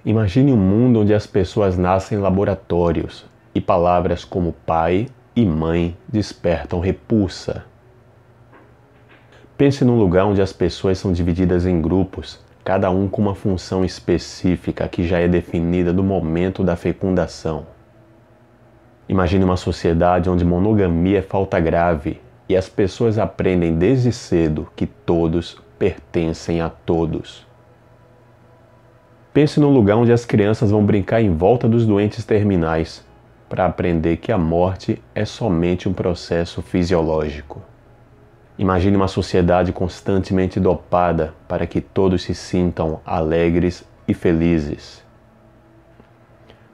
Imagine um mundo onde as pessoas nascem em laboratórios e palavras como pai e mãe despertam repulsa. Pense num lugar onde as pessoas são divididas em grupos, cada um com uma função específica que já é definida no momento da fecundação. Imagine uma sociedade onde monogamia é falta grave e as pessoas aprendem desde cedo que todos pertencem a todos. Pense num lugar onde as crianças vão brincar em volta dos doentes terminais, para aprender que a morte é somente um processo fisiológico. Imagine uma sociedade constantemente dopada para que todos se sintam alegres e felizes.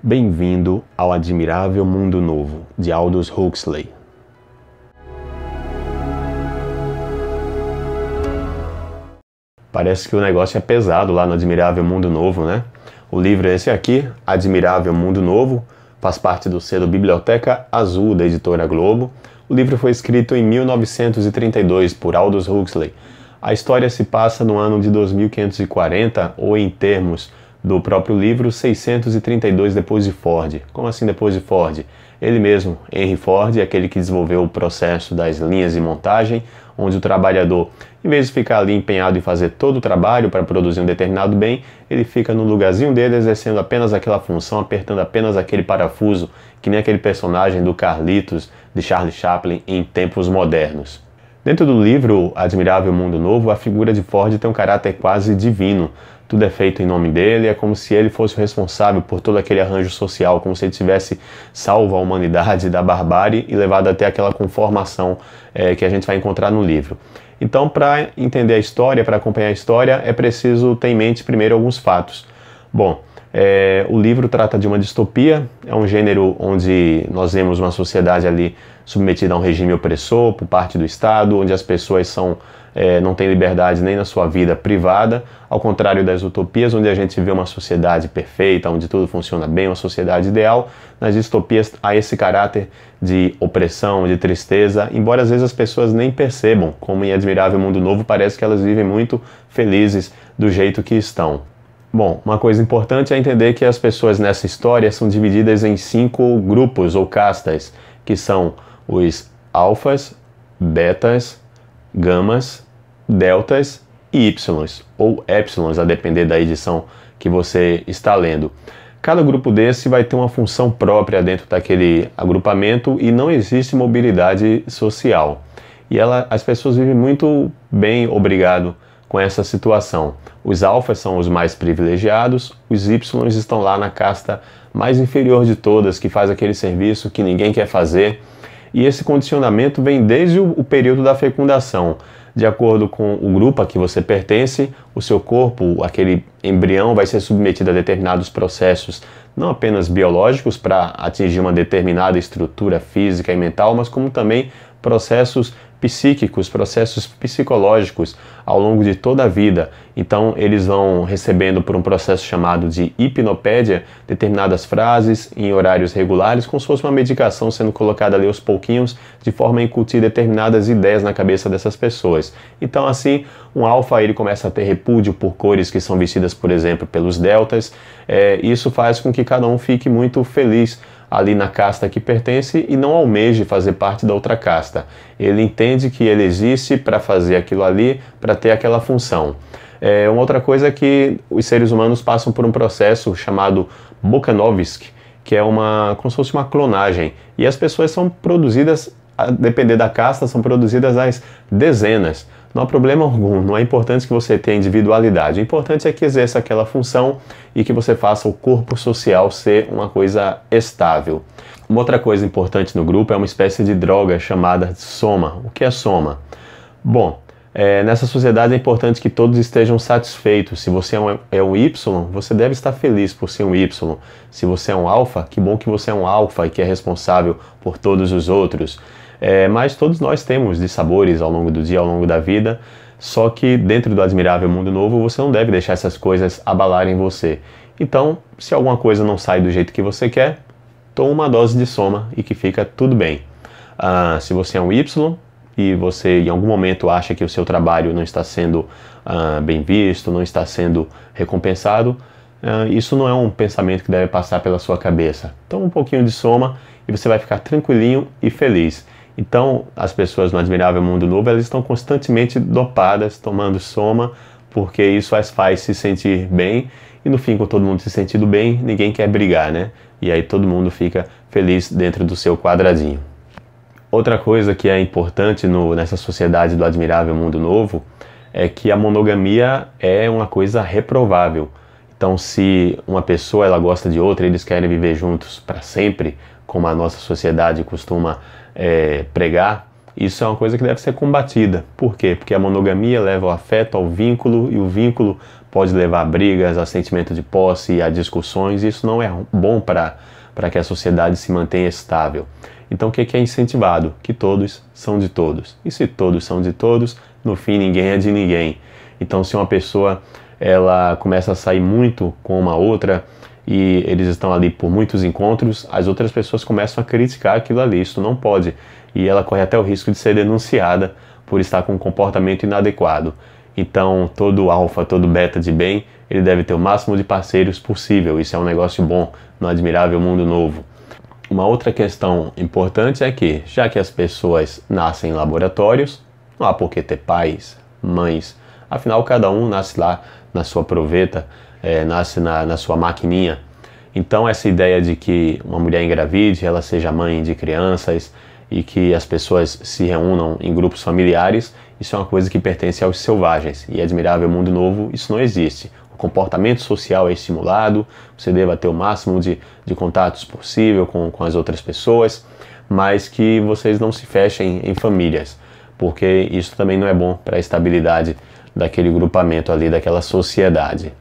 Bem-vindo ao Admirável Mundo Novo, de Aldous Huxley. Parece que o negócio é pesado lá no Admirável Mundo Novo, né? O livro é esse aqui, Admirável Mundo Novo, faz parte do selo Biblioteca Azul da editora Globo. O livro foi escrito em 1932 por Aldous Huxley. A história se passa no ano de 2540, ou em termos do próprio livro, 632 depois de Ford. Como assim depois de Ford? Ele mesmo, Henry Ford, é aquele que desenvolveu o processo das linhas de montagem, onde o trabalhador, em vez de ficar ali empenhado em fazer todo o trabalho para produzir um determinado bem, ele fica no lugarzinho dele exercendo apenas aquela função, apertando apenas aquele parafuso, que nem aquele personagem do Carlitos, de Charlie Chaplin, em tempos modernos. Dentro do livro Admirável Mundo Novo, a figura de Ford tem um caráter quase divino. Tudo é feito em nome dele, é como se ele fosse o responsável por todo aquele arranjo social, como se ele tivesse salvo a humanidade da barbárie e levado até aquela conformação que a gente vai encontrar no livro. Então, para entender a história, para acompanhar a história, é preciso ter em mente primeiro alguns fatos. Bom, o livro trata de uma distopia, é um gênero onde nós vemos uma sociedade ali submetida a um regime opressor por parte do Estado, onde as pessoas não têm liberdade nem na sua vida privada, ao contrário das utopias, onde a gente vê uma sociedade perfeita, onde tudo funciona bem, uma sociedade ideal. Nas distopias há esse caráter de opressão, de tristeza, embora às vezes as pessoas nem percebam, como em Admirável Mundo Novo parece que elas vivem muito felizes do jeito que estão. Bom, uma coisa importante é entender que as pessoas nessa história são divididas em 5 grupos ou castas, que são os alfas, betas, gamas, deltas e ys, ou épsilons, a depender da edição que você está lendo. Cada grupo desse vai ter uma função própria dentro daquele agrupamento e não existe mobilidade social. E as pessoas vivem muito bem, obrigado, com essa situação. Os alfas são os mais privilegiados, os ys estão lá na casta mais inferior de todas, que faz aquele serviço que ninguém quer fazer. E esse condicionamento vem desde o período da fecundação. De acordo com o grupo a que você pertence, o seu corpo, aquele embrião, vai ser submetido a determinados processos, não apenas biológicos para atingir uma determinada estrutura física e mental, mas como também processos psíquicos, processos psicológicos ao longo de toda a vida. Então eles vão recebendo por um processo chamado de hipnopédia determinadas frases em horários regulares, como se fosse uma medicação sendo colocada ali aos pouquinhos, de forma a incutir determinadas ideias na cabeça dessas pessoas. Então assim, um alfa ele começa a ter repúdio por cores que são vestidas, por exemplo, pelos deltas. Isso faz com que cada um fique muito feliz ali na casta que pertence e não almeje fazer parte da outra casta. Ele entende que ele existe para fazer aquilo ali, para ter aquela função. Uma outra coisa é que os seres humanos passam por um processo chamado Bokanovsky, que é como se fosse uma clonagem. E as pessoas são produzidas, a depender da casta, são produzidas às dezenas. Não há problema algum, não é importante que você tenha individualidade. O importante é que exerça aquela função e que você faça o corpo social ser uma coisa estável. Uma outra coisa importante no grupo é uma espécie de droga chamada soma. O que é soma? Bom, nessa sociedade é importante que todos estejam satisfeitos. Se você é um Y, você deve estar feliz por ser um Y. Se você é um alfa, que bom que você é um alfa e que é responsável por todos os outros. Mas todos nós temos dissabores ao longo do dia, ao longo da vida, só que dentro do Admirável Mundo Novo você não deve deixar essas coisas abalarem você. Então, se alguma coisa não sai do jeito que você quer, toma uma dose de soma e que fica tudo bem. Se você é um Y e você em algum momento acha que o seu trabalho não está sendo bem visto, não está sendo recompensado, isso não é um pensamento que deve passar pela sua cabeça. Então um pouquinho de soma e você vai ficar tranquilinho e feliz. Então as pessoas no Admirável Mundo Novo, elas estão constantemente dopadas, tomando soma, porque isso as faz se sentir bem, e no fim, com todo mundo se sentindo bem, ninguém quer brigar, né? E aí todo mundo fica feliz dentro do seu quadradinho. Outra coisa que é importante nessa sociedade do Admirável Mundo Novo é que a monogamia é uma coisa reprovável. Então, se uma pessoa ela gosta de outra e eles querem viver juntos para sempre, como a nossa sociedade costuma pregar, isso é uma coisa que deve ser combatida. Por quê? Porque a monogamia leva ao afeto, ao vínculo, e o vínculo pode levar a brigas, a sentimento de posse, a discussões, e isso não é bom para que a sociedade se mantenha estável. Então o que é incentivado? Que todos são de todos. E se todos são de todos, no fim ninguém é de ninguém. Então se uma pessoa ela começa a sair muito com uma outra e eles estão ali por muitos encontros, as outras pessoas começam a criticar aquilo ali, isso não pode. E ela corre até o risco de ser denunciada por estar com um comportamento inadequado. Então todo alfa, todo beta de bem, ele deve ter o máximo de parceiros possível. Isso é um negócio bom no Admirável Mundo Novo. Uma outra questão importante é que, já que as pessoas nascem em laboratórios, não há por que ter pais, mães. Afinal, cada um nasce lá na sua proveta, nasce na sua maquininha. Então essa ideia de que uma mulher engravide, ela seja mãe de crianças e que as pessoas se reúnam em grupos familiares, isso é uma coisa que pertence aos selvagens. E Admirável Mundo Novo, isso não existe. O comportamento social é estimulado, você deva ter o máximo de contatos possível com as outras pessoas, mas que vocês não se fechem em famílias, porque isso também não é bom para a estabilidade daquele grupamento ali, daquela sociedade.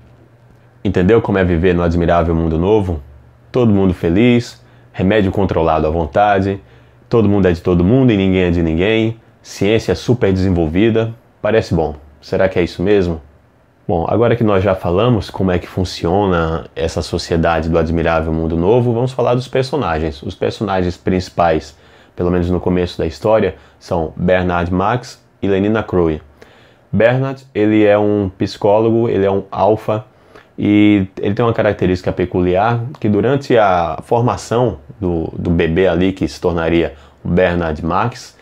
Entendeu como é viver no Admirável Mundo Novo? Todo mundo feliz, remédio controlado à vontade, todo mundo é de todo mundo e ninguém é de ninguém, ciência super desenvolvida, parece bom. Será que é isso mesmo? Bom, agora que nós já falamos como é que funciona essa sociedade do Admirável Mundo Novo, vamos falar dos personagens. Os personagens principais, pelo menos no começo da história, são Bernard Max e Lenina Crowe. Bernard, ele é um psicólogo, ele é um alfa, e ele tem uma característica peculiar que durante a formação do bebê ali, que se tornaria o Bernard Max,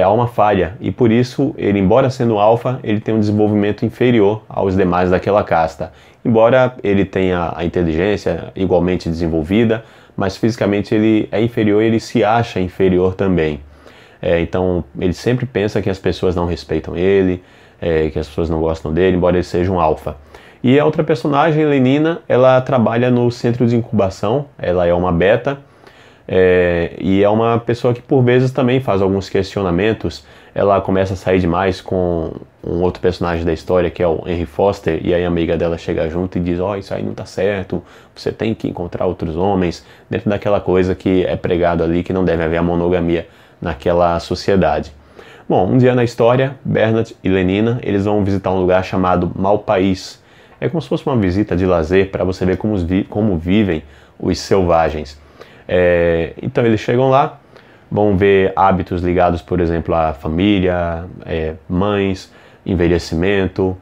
há uma falha, e por isso ele, embora sendo alfa, ele tem um desenvolvimento inferior aos demais daquela casta. Embora ele tenha a inteligência igualmente desenvolvida, mas fisicamente ele é inferior e ele se acha inferior também. Então ele sempre pensa que as pessoas não respeitam ele, que as pessoas não gostam dele, embora ele seja um alfa. E a outra personagem, Lenina, ela trabalha no centro de incubação, ela é uma beta, e é uma pessoa que por vezes também faz alguns questionamentos. Ela começa a sair demais com um outro personagem da história, que é o Henry Foster, e aí a amiga dela chega junto e diz: ó, isso aí não tá certo, você tem que encontrar outros homens, dentro daquela coisa que é pregado ali, que não deve haver a monogamia naquela sociedade. Bom, um dia na história, Bernard e Lenina, eles vão visitar um lugar chamado Malpaís. É como se fosse uma visita de lazer para você ver como vivem os selvagens. Então eles chegam lá, vão ver hábitos ligados, por exemplo, à família, mães, envelhecimento,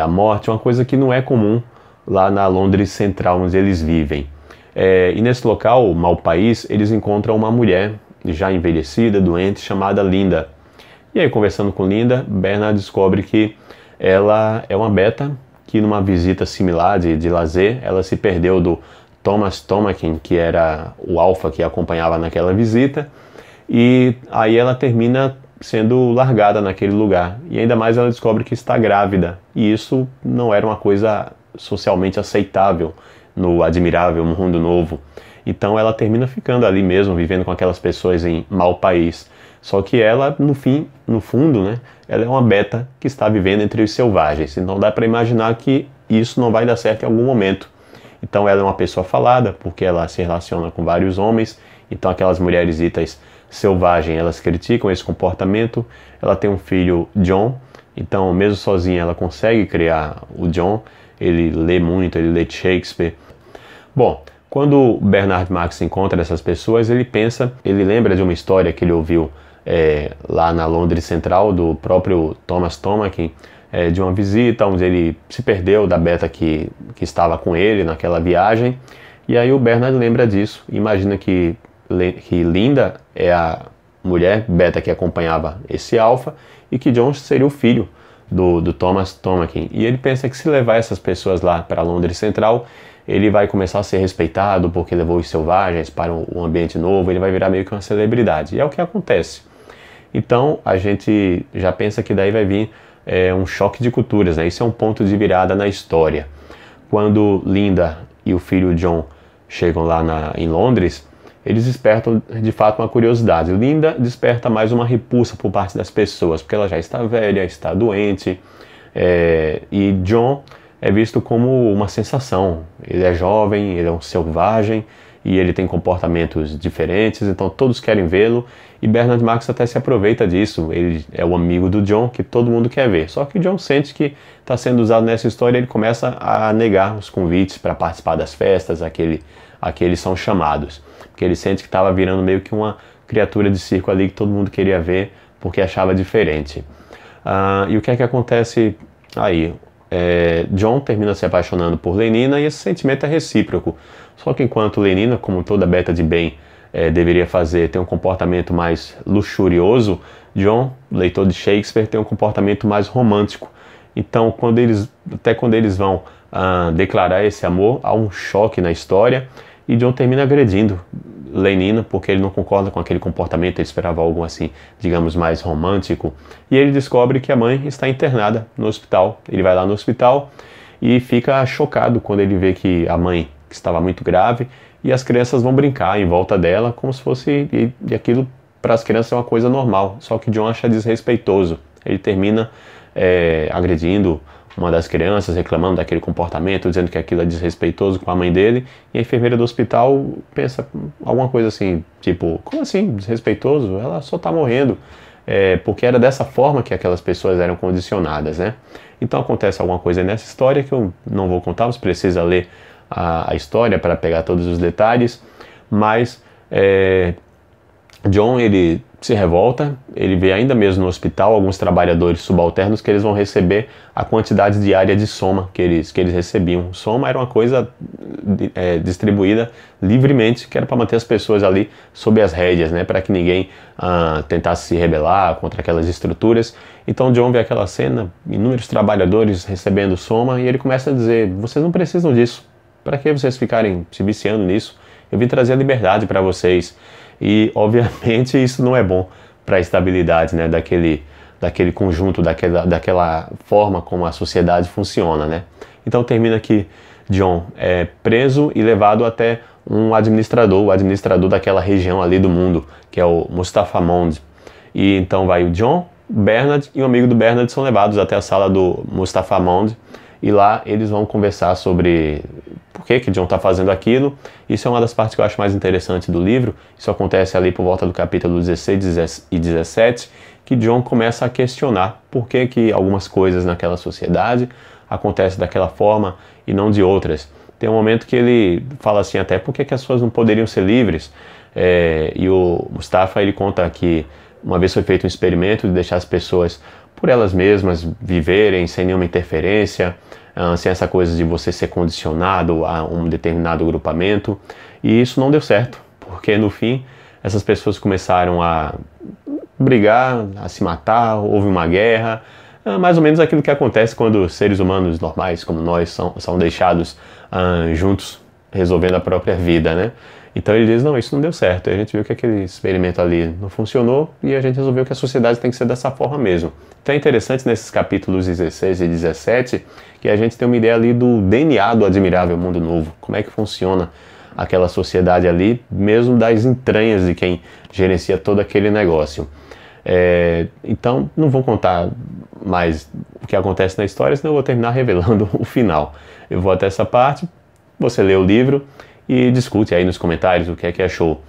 a morte, uma coisa que não é comum lá na Londres Central, onde eles vivem. E nesse local, o Malpaís, eles encontram uma mulher já envelhecida, doente, chamada Linda. E aí, conversando com Linda, Bernard descobre que ela é uma beta, que numa visita similar de lazer, ela se perdeu do Thomas Tomakin, que era o alfa que acompanhava naquela visita, e aí ela termina sendo largada naquele lugar. E ainda mais ela descobre que está grávida, e isso não era uma coisa socialmente aceitável no Admirável Mundo Novo. Então ela termina ficando ali mesmo, vivendo com aquelas pessoas em Malpaís. Só que ela, no fundo, né, ela é uma beta que está vivendo entre os selvagens. Então dá para imaginar que isso não vai dar certo em algum momento. Então ela é uma pessoa falada, porque ela se relaciona com vários homens. Então aquelas mulheres ditas selvagens, elas criticam esse comportamento. Ela tem um filho, John. Então mesmo sozinha ela consegue criar o John. Ele lê muito, ele lê Shakespeare. Bom, quando Bernard Max encontra essas pessoas, ele lembra de uma história que ele ouviu lá na Londres Central, do próprio Thomas Tomakin, de uma visita, onde ele se perdeu da Beta que estava com ele naquela viagem. E aí o Bernard lembra disso, imagina que Linda é a mulher Beta que acompanhava esse Alpha e que John seria o filho do Thomas Tomakin. E ele pensa que se levar essas pessoas lá para Londres Central, ele vai começar a ser respeitado porque levou os selvagens para um ambiente novo, ele vai virar meio que uma celebridade. E é o que acontece. Então a gente já pensa que daí vai vir um choque de culturas, né? Isso é um ponto de virada na história. Quando Linda e o filho John chegam lá em Londres, eles despertam de fato uma curiosidade. Linda desperta mais uma repulsa por parte das pessoas, porque ela já está velha, está doente, e John é visto como uma sensação. Ele é jovem, ele é um selvagem, e ele tem comportamentos diferentes, então todos querem vê-lo, e Bernard Marx até se aproveita disso. Ele é o amigo do John que todo mundo quer ver, só que John sente que está sendo usado nessa história, ele começa a negar os convites para participar das festas a que eles são chamados, porque ele sente que estava virando meio que uma criatura de circo ali que todo mundo queria ver porque achava diferente. E o que é que acontece aí? John termina se apaixonando por Lenina e esse sentimento é recíproco. Só que enquanto Lenina, como toda Beta de bem deveria fazer, tem um comportamento mais luxurioso, John, leitor de Shakespeare, tem um comportamento mais romântico. Então, quando eles vão declarar esse amor, há um choque na história e John termina agredindo Lenina porque ele não concorda com aquele comportamento, ele esperava algo assim, digamos, mais romântico. E ele descobre que a mãe está internada no hospital. Ele vai lá no hospital e fica chocado quando ele vê que a mãe estava muito grave e as crianças vão brincar em volta dela como se fosse, e aquilo para as crianças é uma coisa normal, só que John acha desrespeitoso. Ele termina agredindo uma das crianças, reclamando daquele comportamento, dizendo que aquilo é desrespeitoso com a mãe dele, e a enfermeira do hospital pensa alguma coisa assim, tipo, como assim desrespeitoso? Ela só está morrendo, porque era dessa forma que aquelas pessoas eram condicionadas, né? Então acontece alguma coisa nessa história que eu não vou contar, você precisa ler a história para pegar todos os detalhes, mas John, ele se revolta, ele vê ainda mesmo no hospital alguns trabalhadores subalternos que eles vão receber a quantidade diária de soma que eles recebiam. Soma era uma coisa distribuída livremente, que era para manter as pessoas ali sob as rédeas, né, para que ninguém tentasse se rebelar contra aquelas estruturas. Então John vê aquela cena, inúmeros trabalhadores recebendo soma, e ele começa a dizer: vocês não precisam disso, para que vocês ficarem se viciando nisso? Eu vim trazer a liberdade para vocês. E, obviamente, isso não é bom para a estabilidade, né, daquele conjunto, daquela forma como a sociedade funciona, né? Então termina que John é preso e levado até um administrador, o administrador daquela região ali do mundo, que é o Mustafa Mond. E então vai o John, Bernard e um amigo do Bernard são levados até a sala do Mustafa Mond, e lá eles vão conversar sobre por que John está fazendo aquilo. Isso é uma das partes que eu acho mais interessante do livro. Isso acontece ali por volta do capítulo 16 e 17, que John começa a questionar por que algumas coisas naquela sociedade acontecem daquela forma e não de outras. Tem um momento que ele fala assim até, por que as pessoas não poderiam ser livres? E o Mustafa, ele conta que uma vez foi feito um experimento de deixar as pessoas por elas mesmas viverem sem nenhuma interferência, sem essa coisa de você ser condicionado a um determinado agrupamento, e isso não deu certo, porque no fim essas pessoas começaram a brigar, a se matar, houve uma guerra, mais ou menos aquilo que acontece quando seres humanos normais como nós são deixados juntos resolvendo a própria vida, né? Então ele diz, não, isso não deu certo, a gente viu que aquele experimento ali não funcionou e a gente resolveu que a sociedade tem que ser dessa forma mesmo. Então é interessante nesses capítulos 16 e 17 que a gente tem uma ideia ali do DNA do Admirável Mundo Novo, como é que funciona aquela sociedade ali, mesmo das entranhas de quem gerencia todo aquele negócio. Então não vou contar mais o que acontece na história, senão eu vou terminar revelando o final. Eu vou até essa parte, você lê o livro e discute aí nos comentários o que é que achou.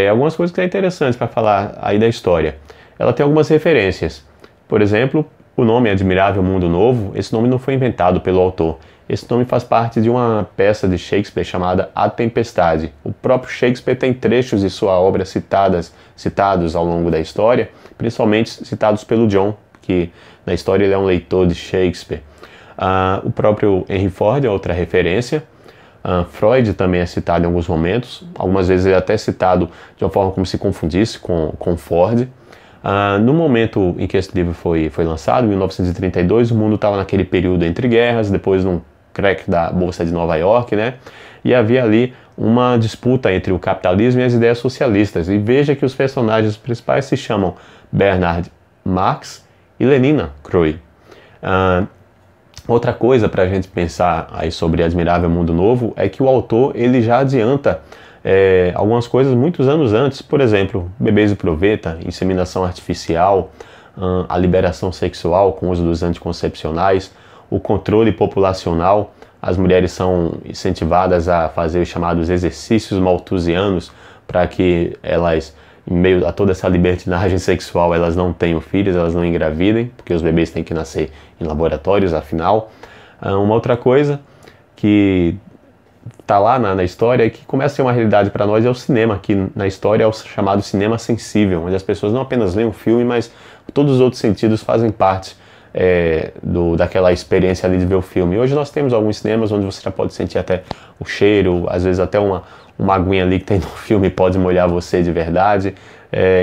Algumas coisas que é interessantes para falar aí da história. Ela tem algumas referências. Por exemplo, o nome Admirável Mundo Novo, esse nome não foi inventado pelo autor. Esse nome faz parte de uma peça de Shakespeare chamada A Tempestade. O próprio Shakespeare tem trechos de sua obra citados ao longo da história, principalmente citados pelo John, que na história ele é um leitor de Shakespeare. O próprio Henry Ford é outra referência. Freud também é citado em alguns momentos, algumas vezes ele é até citado de uma forma como se confundisse com Ford. No momento em que esse livro foi lançado, em 1932, o mundo estava naquele período entre guerras, depois de um crack da Bolsa de Nova York, né? E havia ali uma disputa entre o capitalismo e as ideias socialistas. E veja que os personagens principais se chamam Bernard Marx e Lenina Croy. Outra coisa para a gente pensar aí sobre Admirável Mundo Novo é que o autor ele já adianta algumas coisas muitos anos antes. Por exemplo, bebês de proveta, inseminação artificial, a liberação sexual com o uso dos anticoncepcionais, o controle populacional. As mulheres são incentivadas a fazer os chamados exercícios malthusianos para que elas, em meio a toda essa libertinagem sexual, elas não tenham filhos, elas não engravidem, porque os bebês têm que nascer em laboratórios, afinal. Uma outra coisa que está lá na história e que começa a ser uma realidade para nós é o cinema, que na história é o chamado cinema sensível, onde as pessoas não apenas leem um filme, mas todos os outros sentidos fazem parte daquela experiência ali de ver o filme. E hoje nós temos alguns cinemas onde você já pode sentir até o cheiro, às vezes até uma aguinha ali que tem no filme pode molhar você de verdade.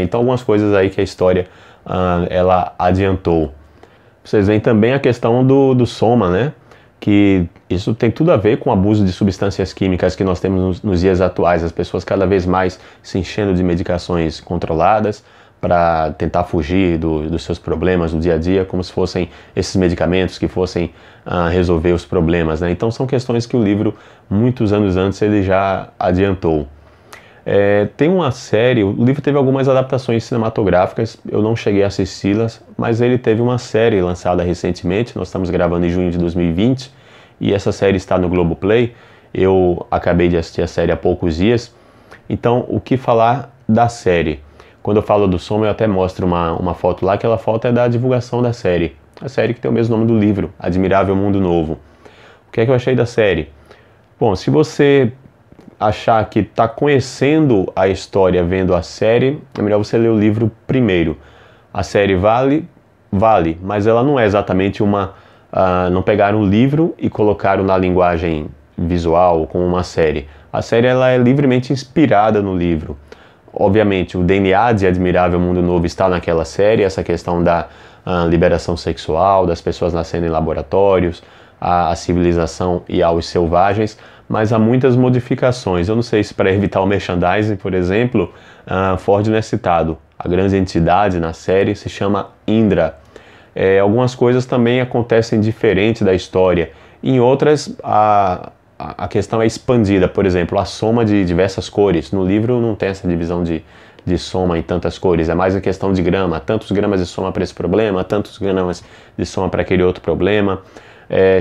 Então algumas coisas aí que a história ela adiantou. Vocês veem também a questão do soma, né? Que isso tem tudo a ver com o abuso de substâncias químicas que nós temos nos dias atuais. As pessoas cada vez mais se enchendo de medicações controladas para tentar fugir dos seus problemas do dia a dia, como se fossem esses medicamentos que fossem resolver os problemas, né? Então são questões que o livro, muitos anos antes, ele já adiantou. Tem uma série, o livro teve algumas adaptações cinematográficas, eu não cheguei a assisti-las, mas ele teve uma série lançada recentemente, nós estamos gravando em junho de 2020, e essa série está no Globoplay. Eu acabei de assistir a série há poucos dias. Então, o que falar da série? Quando eu falo do som, eu até mostro uma foto lá, aquela foto é da divulgação da série. A série que tem o mesmo nome do livro, Admirável Mundo Novo. O que é que eu achei da série? Bom, se você achar que está conhecendo a história vendo a série, é melhor você ler o livro primeiro. A série vale, mas ela não é exatamente não pegaram o livro e colocaram na linguagem visual como uma série. A série ela é livremente inspirada no livro. Obviamente, o DNA de Admirável Mundo Novo está naquela série, essa questão da liberação sexual, das pessoas nascendo em laboratórios, a civilização e aos selvagens, mas há muitas modificações. Eu não sei se para evitar o merchandising, por exemplo, Ford não é citado. A grande entidade na série se chama Indra. Algumas coisas também acontecem diferente da história. Em outras, a questão é expandida. Por exemplo, a soma de diversas cores. No livro não tem essa divisão de soma em tantas cores. É mais a questão de grama. Tantos gramas de soma para esse problema, tantos gramas de soma para aquele outro problema.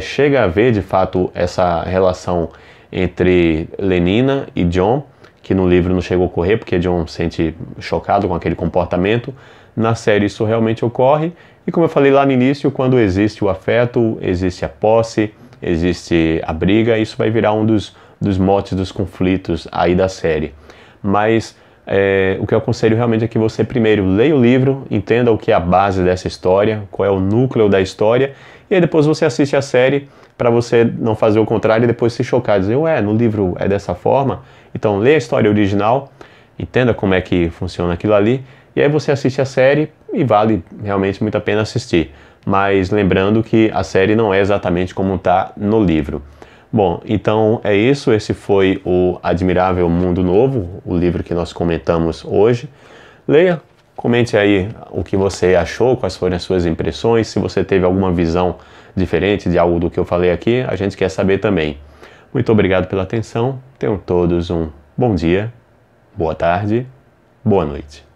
Chega a haver, de fato, essa relação entre Lenina e John, que no livro não chegou a ocorrer, porque John se sente chocado com aquele comportamento. Na série isso realmente ocorre. E como eu falei lá no início, quando existe o afeto, existe a posse, existe a briga, isso vai virar um dos motes dos conflitos aí da série. Mas o que eu aconselho realmente é que você primeiro leia o livro, entenda o que é a base dessa história, qual é o núcleo da história, e aí depois você assiste a série para você não fazer o contrário e depois se chocar, dizer, no livro é dessa forma. Então leia a história original, entenda como é que funciona aquilo ali, e aí você assiste a série e vale realmente muito a pena assistir. Mas lembrando que a série não é exatamente como está no livro. Bom, então é isso. Esse foi o Admirável Mundo Novo, o livro que nós comentamos hoje. Leia, comente aí o que você achou, quais foram as suas impressões, se você teve alguma visão diferente de algo do que eu falei aqui, a gente quer saber também. Muito obrigado pela atenção, tenham todos um bom dia, boa tarde, boa noite.